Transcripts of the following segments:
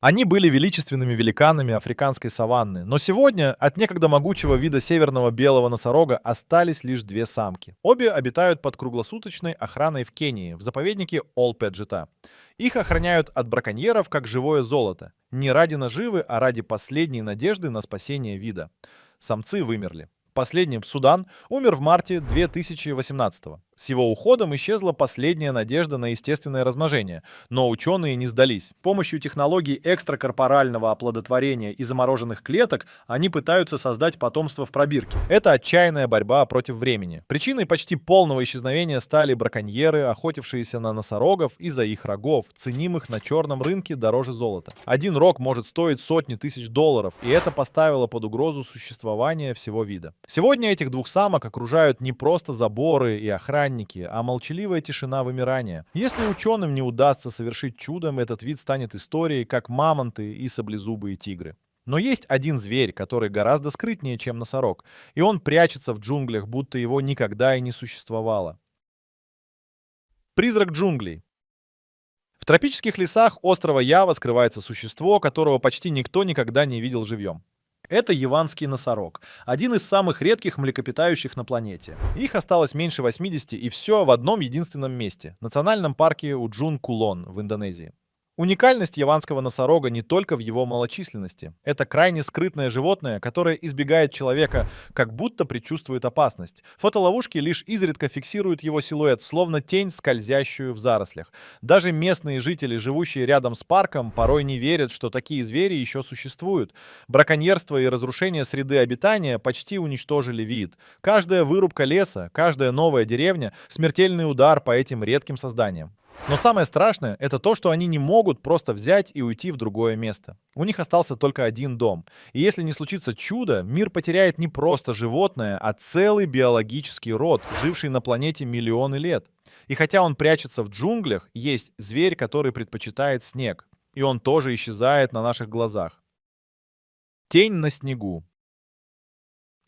Они были величественными великанами африканской саванны, но сегодня от некогда могучего вида северного белого носорога остались лишь две самки. Обе обитают под круглосуточной охраной в Кении, в заповеднике Олпеджита. Их охраняют от браконьеров как живое золото. Не ради наживы, а ради последней надежды на спасение вида. Самцы вымерли. Последний Судан умер в марте 2018-го. С его уходом исчезла последняя надежда на естественное размножение. Но ученые не сдались. С помощью технологий экстракорпорального оплодотворения и замороженных клеток они пытаются создать потомство в пробирке. Это отчаянная борьба против времени. Причиной почти полного исчезновения стали браконьеры, охотившиеся на носорогов из-за их рогов, ценимых на черном рынке дороже золота. Один рог может стоить сотни тысяч долларов, и это поставило под угрозу существование всего вида. Сегодня этих двух самок окружают не просто заборы и охранники, а молчаливая тишина вымирания. Если ученым не удастся совершить чудом, этот вид станет историей, как мамонты и саблезубые тигры. Но есть один зверь, который гораздо скрытнее, чем носорог, и он прячется в джунглях, будто его никогда и не существовало. Призрак джунглей. В тропических лесах острова Ява скрывается существо, которого почти никто никогда не видел живьем. Это яванский носорог, один из самых редких млекопитающих на планете. Их осталось меньше 80, и все в одном единственном месте – национальном парке Уджун-Кулон в Индонезии. Уникальность яванского носорога не только в его малочисленности. Это крайне скрытное животное, которое избегает человека, как будто предчувствует опасность. Фотоловушки лишь изредка фиксируют его силуэт, словно тень, скользящую в зарослях. Даже местные жители, живущие рядом с парком, порой не верят, что такие звери еще существуют. Браконьерство и разрушение среды обитания почти уничтожили вид. Каждая вырубка леса, каждая новая деревня – смертельный удар по этим редким созданиям. Но самое страшное — это то, что они не могут просто взять и уйти в другое место. У них остался только один дом. И если не случится чудо, мир потеряет не просто животное, а целый биологический род, живший на планете миллионы лет. И хотя он прячется в джунглях, есть зверь, который предпочитает снег. И он тоже исчезает на наших глазах. Тень на снегу.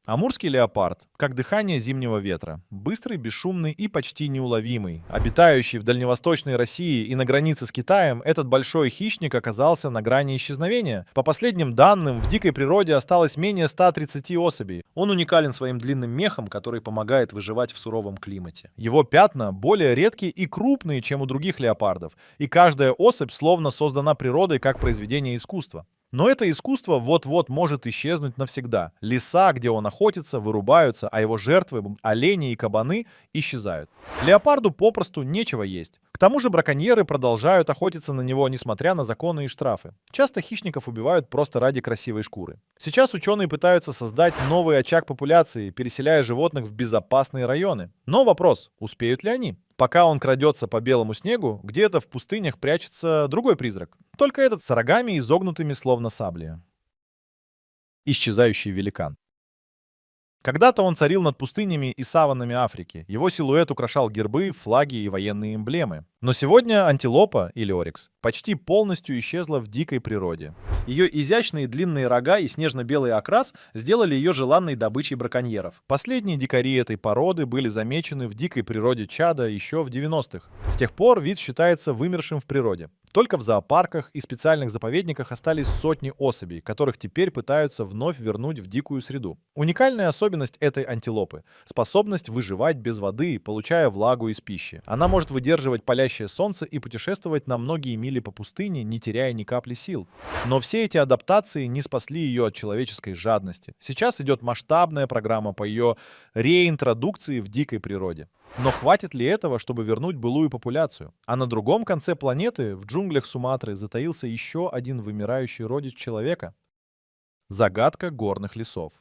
Амурский леопард, как дыхание зимнего ветра, быстрый, бесшумный и почти неуловимый. Обитающий в дальневосточной России и на границе с Китаем, этот большой хищник оказался на грани исчезновения. По последним данным, в дикой природе осталось менее 130 особей. Он уникален своим длинным мехом, который помогает выживать в суровом климате. Его пятна более редкие и крупные, чем у других леопардов, и каждая особь словно создана природой как произведение искусства. Но это искусство вот-вот может исчезнуть навсегда. Леса, где он охотится, вырубаются, а его жертвы, олени и кабаны, исчезают. Леопарду попросту нечего есть. К тому же браконьеры продолжают охотиться на него, несмотря на законы и штрафы. Часто хищников убивают просто ради красивой шкуры. Сейчас ученые пытаются создать новый очаг популяции, переселяя животных в безопасные районы. Но вопрос, успеют ли они? Пока он крадется по белому снегу, где-то в пустынях прячется другой призрак. Только этот с рогами, изогнутыми словно сабли. Исчезающий великан. Когда-то он царил над пустынями и саваннами Африки. Его силуэт украшал гербы, флаги и военные эмблемы. Но сегодня антилопа, или орикс, почти полностью исчезла в дикой природе. Ее изящные длинные рога и снежно-белый окрас сделали ее желанной добычей браконьеров. Последние дикари этой породы были замечены в дикой природе Чада еще в 90-х. С тех пор вид считается вымершим в природе. Только в зоопарках и специальных заповедниках остались сотни особей, которых теперь пытаются вновь вернуть в дикую среду. Уникальная особенность этой антилопы — способность выживать без воды, получая влагу из пищи. Она может выдерживать палящее солнце и путешествовать на многие мили по пустыне, не теряя ни капли сил. Но все эти адаптации не спасли ее от человеческой жадности. Сейчас идет масштабная программа по ее реинтродукции в дикой природе. Но хватит ли этого, чтобы вернуть былую популяцию? А на другом конце планеты, в джунглях Суматры, затаился еще один вымирающий родич человека. Загадка горных лесов.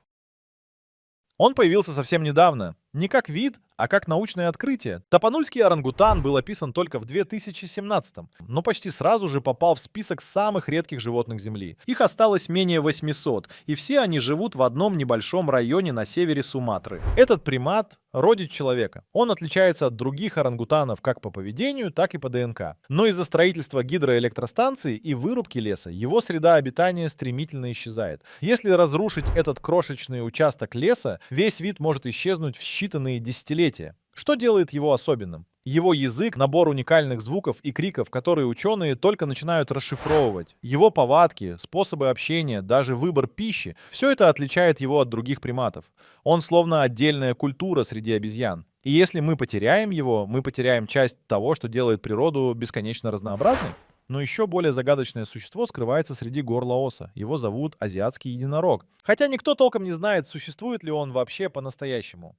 Он появился совсем недавно. Не как вид, а как научное открытие. Тапанульский орангутан был описан только в 2017-м, но почти сразу же попал в список самых редких животных Земли. Их осталось менее 800, и все они живут в одном небольшом районе на севере Суматры. Этот примат — родич человека. Он отличается от других орангутанов как по поведению, так и по ДНК. Но из-за строительства гидроэлектростанций и вырубки леса его среда обитания стремительно исчезает. Если разрушить этот крошечный участок леса, весь вид может исчезнуть в считанные десятилетия. Что делает его особенным? Его язык — набор уникальных звуков и криков, которые ученые только начинают расшифровывать. Его повадки, способы общения, даже выбор пищи — все это отличает его от других приматов. Он словно отдельная культура среди обезьян. И если мы потеряем его, мы потеряем часть того, что делает природу бесконечно разнообразной. Но еще более загадочное существо скрывается среди гор Лаоса. Его зовут азиатский единорог. Хотя никто толком не знает, существует ли он вообще по-настоящему.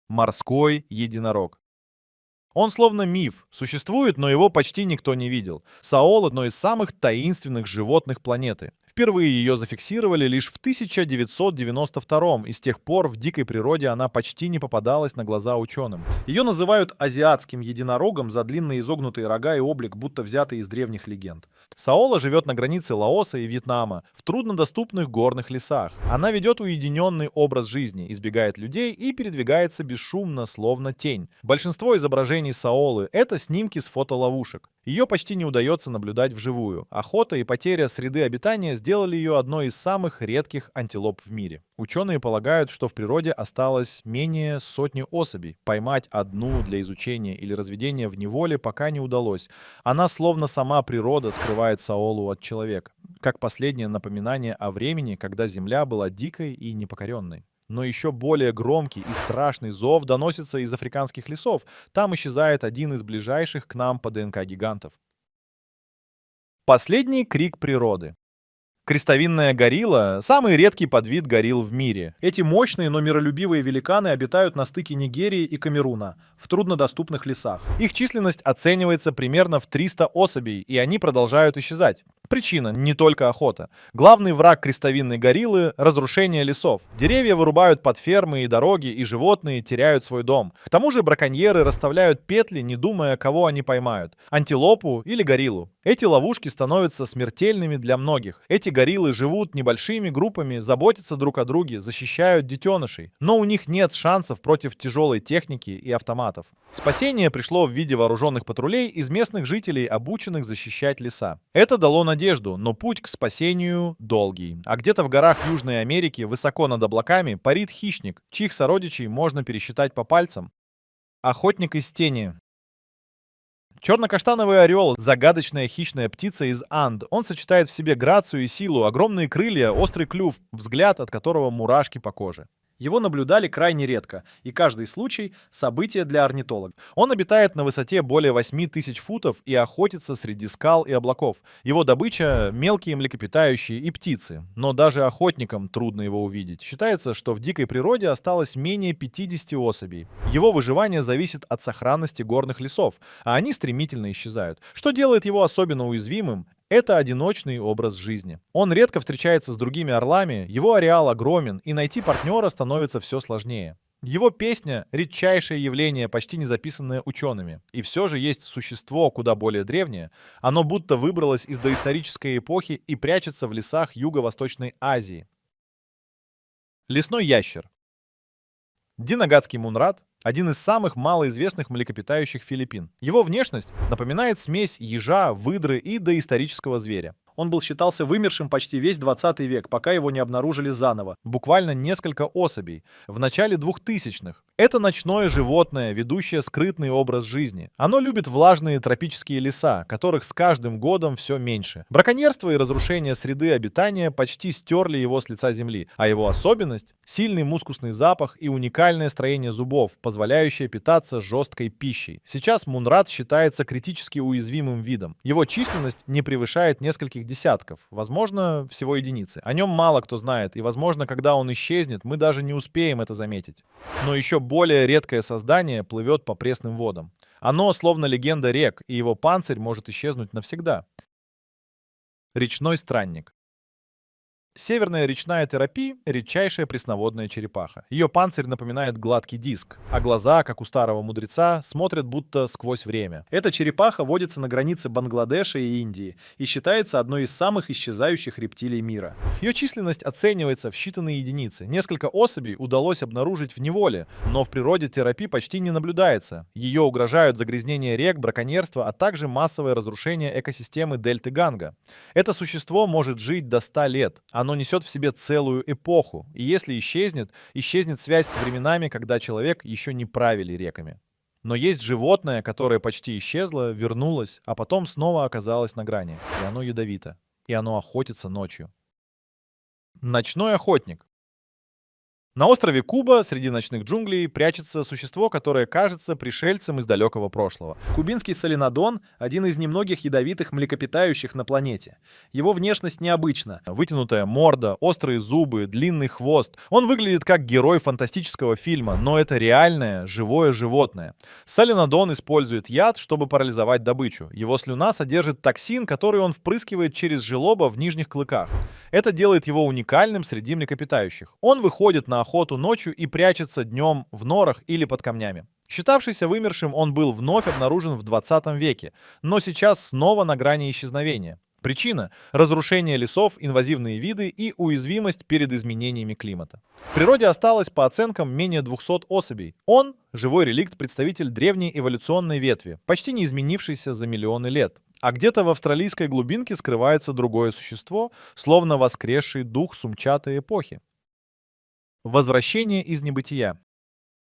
Морской единорог. Он словно миф, существует, но его почти никто не видел. Саол — одно из самых таинственных животных планеты. Впервые ее зафиксировали лишь в 1992 и с тех пор в дикой природе она почти не попадалась на глаза ученым. Ее называют азиатским единорогом за длинные изогнутые рога и облик, будто взятый из древних легенд. Саола живет на границе Лаоса и Вьетнама, в труднодоступных горных лесах. Она ведет уединенный образ жизни, избегает людей и передвигается бесшумно, словно тень. Большинство изображений Саолы — это снимки с фотоловушек. Ее почти не удается наблюдать вживую. Охота и потеря среды обитания сделали ее одной из самых редких антилоп в мире. Ученые полагают, что в природе осталось менее сотни особей. Поймать одну для изучения или разведения в неволе пока не удалось. Она словно сама природа скрывает Саолу от человека, как последнее напоминание о времени, когда Земля была дикой и непокоренной. Но еще более громкий и страшный зов доносится из африканских лесов. Там исчезает один из ближайших к нам по ДНК гигантов. Последний крик природы. Крестовинная горилла — самый редкий подвид горилл в мире. Эти мощные, но миролюбивые великаны обитают на стыке Нигерии и Камеруна, в труднодоступных лесах. Их численность оценивается примерно в 300 особей, и они продолжают исчезать. Причина — не только охота. Главный враг крестовинной гориллы — разрушение лесов. Деревья вырубают под фермы и дороги, и животные теряют свой дом. К тому же браконьеры расставляют петли, не думая, кого они поймают — антилопу или гориллу. Эти ловушки становятся смертельными для многих. Эти гориллы живут небольшими группами, заботятся друг о друге, защищают детенышей. Но у них нет шансов против тяжелой техники и автоматов. Спасение пришло в виде вооруженных патрулей из местных жителей, обученных защищать леса. Это дало надежду, но путь к спасению долгий. А где-то в горах Южной Америки, высоко над облаками, парит хищник, чьих сородичей можно пересчитать по пальцам. Охотник из тени. Черно-каштановый орел — загадочная хищная птица из Анд. Он сочетает в себе грацию и силу, огромные крылья, острый клюв, взгляд, от которого мурашки по коже. Его наблюдали крайне редко, и каждый случай — событие для орнитологов. Он обитает на высоте более 8000 футов и охотится среди скал и облаков. Его добыча — мелкие млекопитающие и птицы. Но даже охотникам трудно его увидеть. Считается, что в дикой природе осталось менее 50 особей. Его выживание зависит от сохранности горных лесов, а они стремительно исчезают. Что делает его особенно уязвимым — это одиночный образ жизни. Он редко встречается с другими орлами, его ареал огромен, и найти партнера становится все сложнее. Его песня — редчайшее явление, почти не записанное учеными. И все же есть существо куда более древнее. Оно будто выбралось из доисторической эпохи и прячется в лесах Юго-Восточной Азии. Лесной ящер. Динагатский мунрат — один из самых малоизвестных млекопитающих Филиппин. Его внешность напоминает смесь ежа, выдры и доисторического зверя. Он считался вымершим почти весь 20 век, пока его не обнаружили заново. Буквально несколько особей. В начале 2000-х. Это ночное животное, ведущее скрытный образ жизни. Оно любит влажные тропические леса, которых с каждым годом все меньше. Браконьерство и разрушение среды обитания почти стерли его с лица земли. А его особенность — сильный мускусный запах и уникальное строение зубов, позволяющее питаться жесткой пищей. Сейчас мунрат считается критически уязвимым видом. Его численность не превышает нескольких десятков, возможно, всего единицы. О нем мало кто знает, и, возможно, когда он исчезнет, мы даже не успеем это заметить. Но еще более редкое создание плывет по пресным водам. Оно словно легенда рек, и его панцирь может исчезнуть навсегда. Речной странник. Северная речная терапия — редчайшая пресноводная черепаха. Ее панцирь напоминает гладкий диск, а глаза, как у старого мудреца, смотрят будто сквозь время. Эта черепаха водится на границе Бангладеша и Индии и считается одной из самых исчезающих рептилий мира. Ее численность оценивается в считанные единицы. Несколько особей удалось обнаружить в неволе, но в природе терапии почти не наблюдается. Ее угрожают загрязнение рек, браконьерство, а также массовое разрушение экосистемы дельты Ганга. Это существо может жить до 100 лет. Оно несет в себе целую эпоху. И если исчезнет, исчезнет связь с временами, когда человек еще не правили реками. Но есть животное, которое почти исчезло, вернулось, а потом снова оказалось на грани. И оно ядовито. И оно охотится ночью. Ночной охотник. На острове Куба среди ночных джунглей прячется существо, которое кажется пришельцем из далекого прошлого. Кубинский соленодон — один из немногих ядовитых млекопитающих на планете. Его внешность необычна. Вытянутая морда, острые зубы, длинный хвост. Он выглядит как герой фантастического фильма, но это реальное, живое животное. Соленодон использует яд, чтобы парализовать добычу. Его слюна содержит токсин, который он впрыскивает через желоба в нижних клыках. Это делает его уникальным среди млекопитающих. Он выходит на охоту ночью и прячется днем в норах или под камнями. Считавшийся вымершим, он был вновь обнаружен в 20 веке, но сейчас снова на грани исчезновения. Причина — разрушение лесов, инвазивные виды и уязвимость перед изменениями климата. В природе осталось, по оценкам, менее 200 особей. Он — живой реликт, представитель древней эволюционной ветви, почти не изменившийся за миллионы лет. А где-то в австралийской глубинке скрывается другое существо, словно воскресший дух сумчатой эпохи. Возвращение из небытия.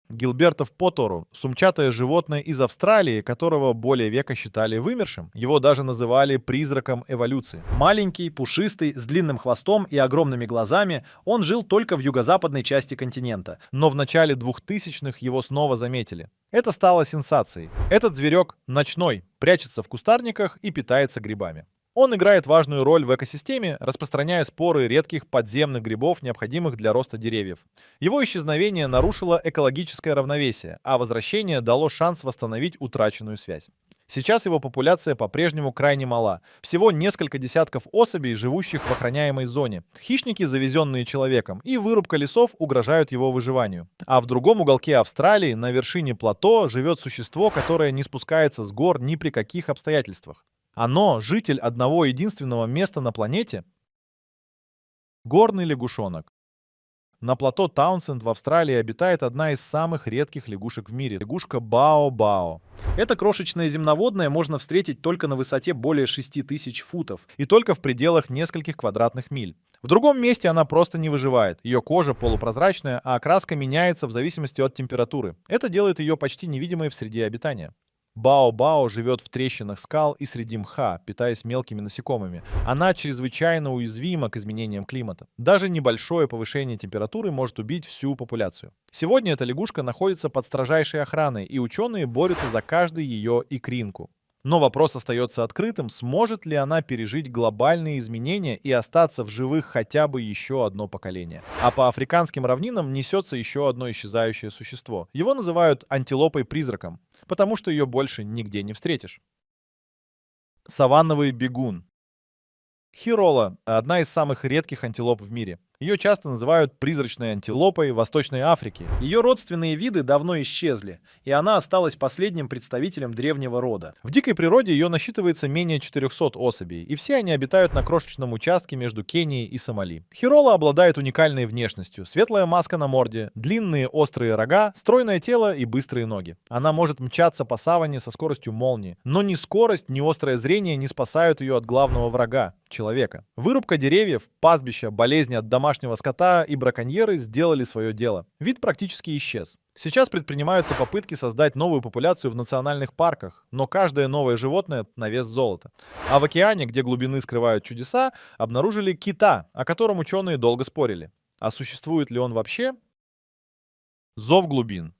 Гилбертов Потору — сумчатое животное из Австралии, которого более века считали вымершим. Его даже называли призраком эволюции. Маленький, пушистый, с длинным хвостом и огромными глазами, он жил только в юго-западной части континента. Но в начале 2000-х его снова заметили. Это стало сенсацией. Этот зверек ночной, прячется в кустарниках и питается грибами. Он играет важную роль в экосистеме, распространяя споры редких подземных грибов, необходимых для роста деревьев. Его исчезновение нарушило экологическое равновесие, а возвращение дало шанс восстановить утраченную связь. Сейчас его популяция по-прежнему крайне мала. Всего несколько десятков особей, живущих в охраняемой зоне. Хищники, завезенные человеком, и вырубка лесов угрожают его выживанию. А в другом уголке Австралии, на вершине плато, живет существо, которое не спускается с гор ни при каких обстоятельствах. Оно — житель одного единственного места на планете — горный лягушонок. На плато Таунсенд в Австралии обитает одна из самых редких лягушек в мире — лягушка Бао-Бао. Это крошечное земноводное можно встретить только на высоте более 6000 футов и только в пределах нескольких квадратных миль. В другом месте она просто не выживает. Ее кожа полупрозрачная, а окраска меняется в зависимости от температуры. Это делает ее почти невидимой в среде обитания. Бао-Бао живет в трещинах скал и среди мха, питаясь мелкими насекомыми. Она чрезвычайно уязвима к изменениям климата. Даже небольшое повышение температуры может убить всю популяцию. Сегодня эта лягушка находится под строжайшей охраной, и ученые борются за каждую ее икринку. Но вопрос остается открытым, сможет ли она пережить глобальные изменения и остаться в живых хотя бы еще одно поколение. А по африканским равнинам несется еще одно исчезающее существо. Его называют антилопой-призраком, потому что ее больше нигде не встретишь. Саванновый бегун. Хирола — одна из самых редких антилоп в мире. Ее часто называют призрачной антилопой Восточной Африки. Ее родственные виды давно исчезли, и она осталась последним представителем древнего рода. В дикой природе ее насчитывается менее 400 особей, и все они обитают на крошечном участке между Кенией и Сомали. Хирола обладает уникальной внешностью: светлая маска на морде, длинные острые рога, стройное тело и быстрые ноги. Она может мчаться по саванне со скоростью молнии, но ни скорость, ни острое зрение не спасают ее от главного врага — человека. Вырубка деревьев, пастбища, болезни от домашнего скота и браконьеры сделали свое дело. Вид практически исчез. Сейчас предпринимаются попытки создать новую популяцию в национальных парках, но каждое новое животное на вес золота. А в океане, где глубины скрывают чудеса, обнаружили кита, о котором ученые долго спорили. А существует ли он вообще? Зов глубин.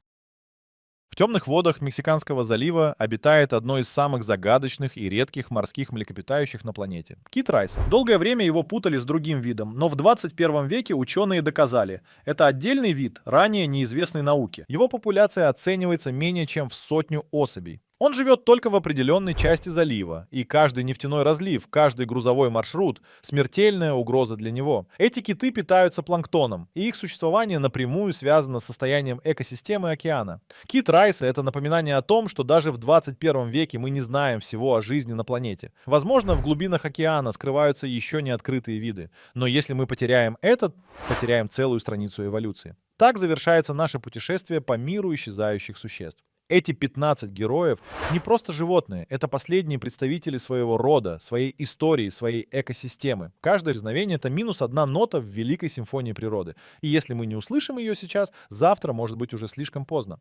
В темных водах Мексиканского залива обитает одно из самых загадочных и редких морских млекопитающих на планете — кит Райс. Долгое время его путали с другим видом, но в 21 веке ученые доказали — это отдельный вид, ранее неизвестной науке. Его популяция оценивается менее чем в 100 особей. Он живет только в определенной части залива, и каждый нефтяной разлив, каждый грузовой маршрут — смертельная угроза для него. Эти киты питаются планктоном, и их существование напрямую связано с состоянием экосистемы океана. Кит Райс — это напоминание о том, что даже в 21 веке мы не знаем всего о жизни на планете. Возможно, в глубинах океана скрываются еще не открытые виды, но если мы потеряем этот, потеряем целую страницу эволюции. Так завершается наше путешествие по миру исчезающих существ. Эти 15 героев не просто животные, это последние представители своего рода, своей истории, своей экосистемы. Каждое исчезновение — это минус одна нота в великой симфонии природы. И если мы не услышим ее сейчас, завтра может быть уже слишком поздно.